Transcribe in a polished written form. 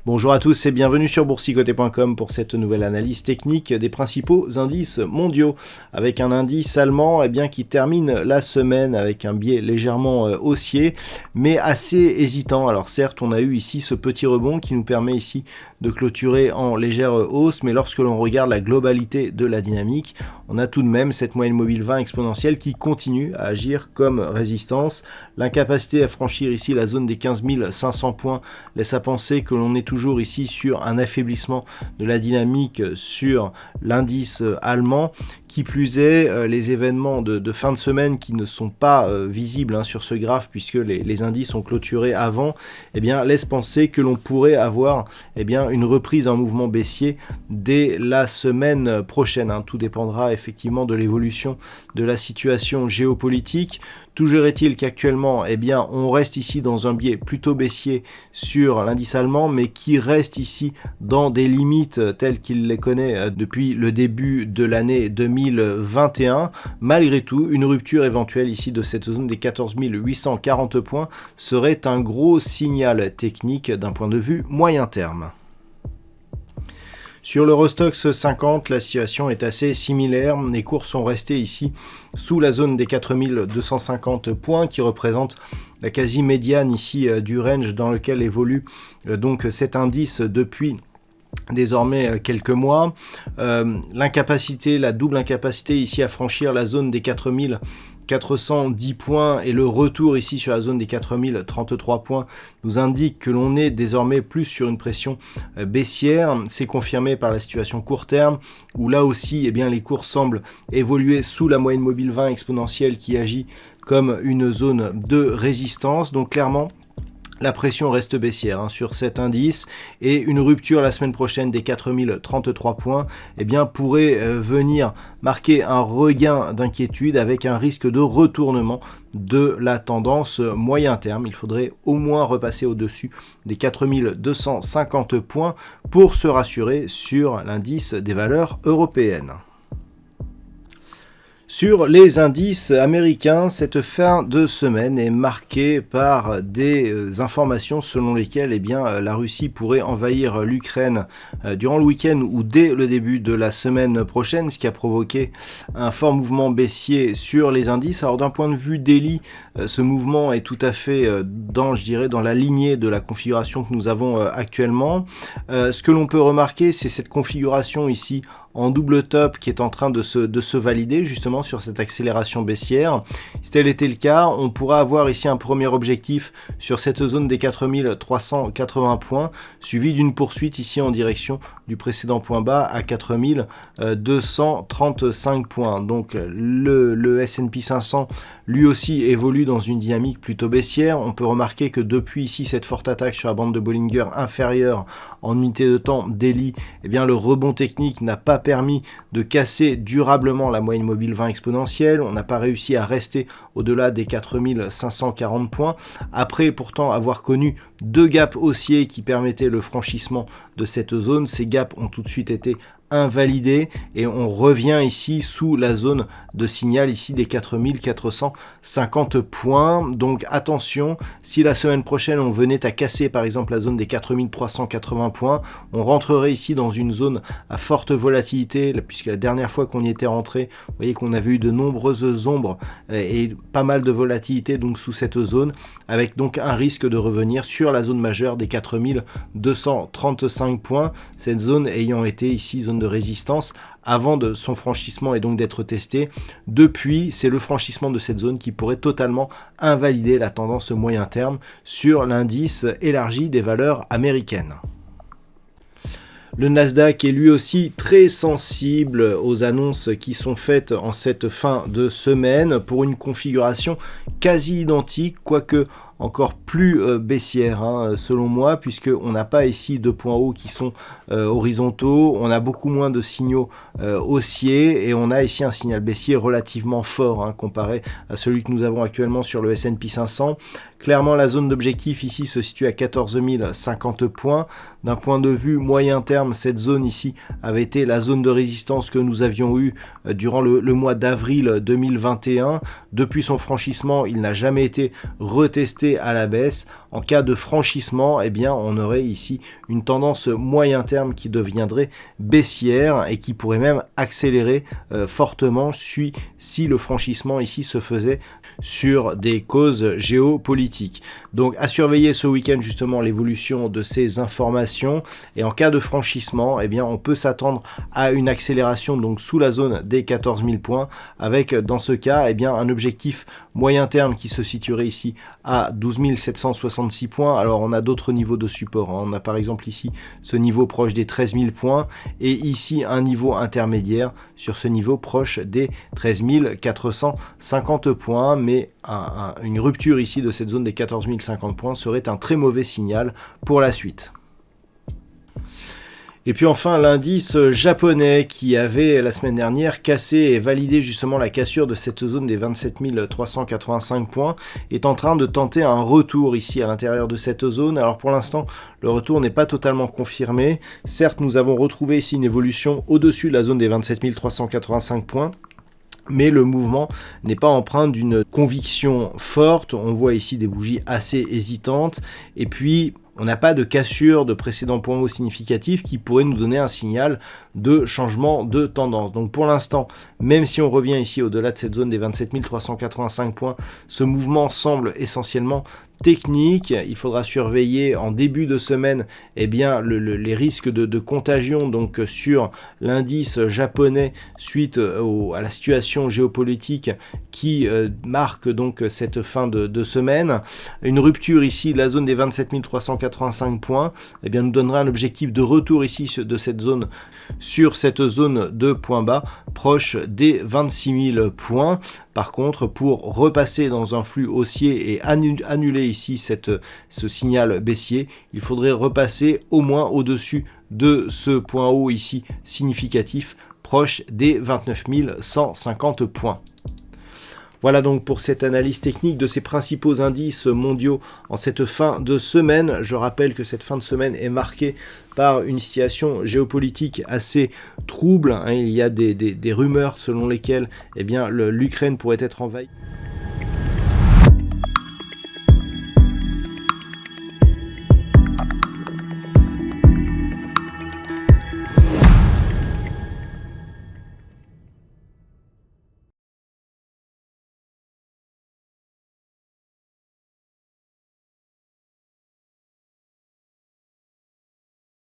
Bonjour à tous et bienvenue sur boursicoté.com pour cette nouvelle analyse technique des principaux indices mondiaux, avec un indice allemand qui termine la semaine avec un biais légèrement haussier mais assez hésitant. Alors certes, on a eu ici ce petit rebond qui nous permet ici de clôturer en légère hausse, mais lorsque l'on regarde la globalité de la dynamique, on a tout de même cette moyenne mobile 20 exponentielle qui continue à agir comme résistance. L'incapacité à franchir ici la zone des 15 500 points laisse à penser que l'on est toujours ici sur un affaiblissement de la dynamique sur l'indice allemand. Qui plus est, les événements de fin de semaine qui ne sont pas visibles sur ce graphe puisque les indices ont clôturé avant, laissent penser que l'on pourrait avoir une reprise en mouvement baissier dès la semaine prochaine. Tout dépendra effectivement de l'évolution de la situation géopolitique. Toujours est-il qu'actuellement, on reste ici dans un biais plutôt baissier sur l'indice allemand, mais qui reste ici dans des limites telles qu'il les connaît depuis le début de l'année 2021. Malgré tout, une rupture éventuelle ici de cette zone des 14 840 points serait un gros signal technique d'un point de vue moyen terme. Sur l'Eurostoxx 50, la situation est assez similaire. Les cours sont restés ici sous la zone des 4250 points qui représente la quasi-médiane ici du range dans lequel évolue donc cet indice depuis désormais quelques mois. La double incapacité ici à franchir la zone des 4410 points et le retour ici sur la zone des 4033 points nous indique que l'on est désormais plus sur une pression baissière. C'est confirmé par la situation court terme où là aussi les cours semblent évoluer sous la moyenne mobile 20 exponentielle qui agit comme une zone de résistance. Donc clairement, la pression reste baissière sur cet indice et une rupture la semaine prochaine des 4033 points pourrait venir marquer un regain d'inquiétude avec un risque de retournement de la tendance moyen terme. Il faudrait au moins repasser au-dessus des 4250 points pour se rassurer sur l'indice des valeurs européennes. Sur les indices américains, cette fin de semaine est marquée par des informations selon lesquelles la Russie pourrait envahir l'Ukraine durant le week-end ou dès le début de la semaine prochaine, ce qui a provoqué un fort mouvement baissier sur les indices. Alors d'un point de vue daily, ce mouvement est tout à fait dans la lignée de la configuration que nous avons actuellement. Ce que l'on peut remarquer, c'est cette configuration ici en double top qui est en train de se valider justement sur cette accélération baissière. Si tel était le cas, on pourra avoir ici un premier objectif sur cette zone des 4380 points, suivi d'une poursuite ici en direction du précédent point bas à 4235 points. Donc le S&P 500 lui aussi évolue dans une dynamique plutôt baissière. On peut remarquer que depuis ici cette forte attaque sur la bande de Bollinger inférieure en unité de temps daily, le rebond technique n'a pas permis de casser durablement la moyenne mobile 20 exponentielle. On n'a pas réussi à rester au-delà des 4540 points. Après pourtant avoir connu deux gaps haussiers qui permettaient le franchissement de cette zone, ces gaps ont tout de suite été invalidé et on revient ici sous la zone de signal ici des 4450 points. Donc attention, si la semaine prochaine on venait à casser par exemple la zone des 4380 points, on rentrerait ici dans une zone à forte volatilité, puisque la dernière fois qu'on y était rentré, vous voyez qu'on avait eu de nombreuses ombres et pas mal de volatilité donc sous cette zone, avec donc un risque de revenir sur la zone majeure des 4235 points, cette zone ayant été ici zone de résistance avant de son franchissement et donc d'être testé. Depuis, c'est le franchissement de cette zone qui pourrait totalement invalider la tendance moyen terme sur l'indice élargi des valeurs américaines. Le Nasdaq est lui aussi très sensible aux annonces qui sont faites en cette fin de semaine pour une configuration quasi identique, quoique encore plus baissière selon moi, puisqu'on n'a pas ici de points hauts qui sont horizontaux, on a beaucoup moins de signaux haussiers et on a ici un signal baissier relativement fort comparé à celui que nous avons actuellement sur le S&P 500. Clairement, la zone d'objectif ici se situe à 14 050 points. D'un point de vue moyen terme, cette zone ici avait été la zone de résistance que nous avions eue durant le mois d'avril 2021. Depuis son franchissement, il n'a jamais été retesté à la baisse. En cas de franchissement, eh bien, on aurait ici une tendance moyen terme qui deviendrait baissière et qui pourrait même accélérer fortement si le franchissement ici se faisait sur des causes géopolitiques. Donc à surveiller ce week-end justement l'évolution de ces informations, et en cas de franchissement, eh bien on peut s'attendre à une accélération donc sous la zone des 14 000 points avec dans ce cas eh bien un objectif moyen terme qui se situerait ici à 12 766 points. Alors on a d'autres niveaux de support, on a par exemple ici ce niveau proche des 13 000 points et ici un niveau intermédiaire sur ce niveau proche des 13 450 points, mais une rupture ici de cette zone des 14 050 points serait un très mauvais signal pour la suite. Et puis enfin l'indice japonais qui avait la semaine dernière cassé et validé justement la cassure de cette zone des 27 385 points est en train de tenter un retour ici à l'intérieur de cette zone. Alors pour l'instant le retour n'est pas totalement confirmé. Certes nous avons retrouvé ici une évolution au-dessus de la zone des 27 385 points. Mais le mouvement n'est pas empreint d'une conviction forte. On voit ici des bougies assez hésitantes. Et puis, on n'a pas de cassure de précédents points hauts significatifs qui pourrait nous donner un signal de changement de tendance. Donc pour l'instant, même si on revient ici au-delà de cette zone des 27 385 points, ce mouvement semble essentiellement technique. Il faudra surveiller en début de semaine eh bien, les risques de contagion donc, sur l'indice japonais suite à la situation géopolitique qui marque donc cette fin de semaine. Une rupture ici de la zone des 27 385 points eh bien, nous donnera un objectif de retour ici de cette zone sur cette zone de points bas proche des 26 000 points. Par contre, pour repasser dans un flux haussier et annuler ici ce signal baissier, il faudrait repasser au moins au-dessus de ce point haut ici significatif, proche des 29 150 points. Voilà donc pour cette analyse technique de ces principaux indices mondiaux en cette fin de semaine. Je rappelle que cette fin de semaine est marquée par une situation géopolitique assez trouble. Il y a des rumeurs selon lesquelles eh bien, l'Ukraine pourrait être envahie.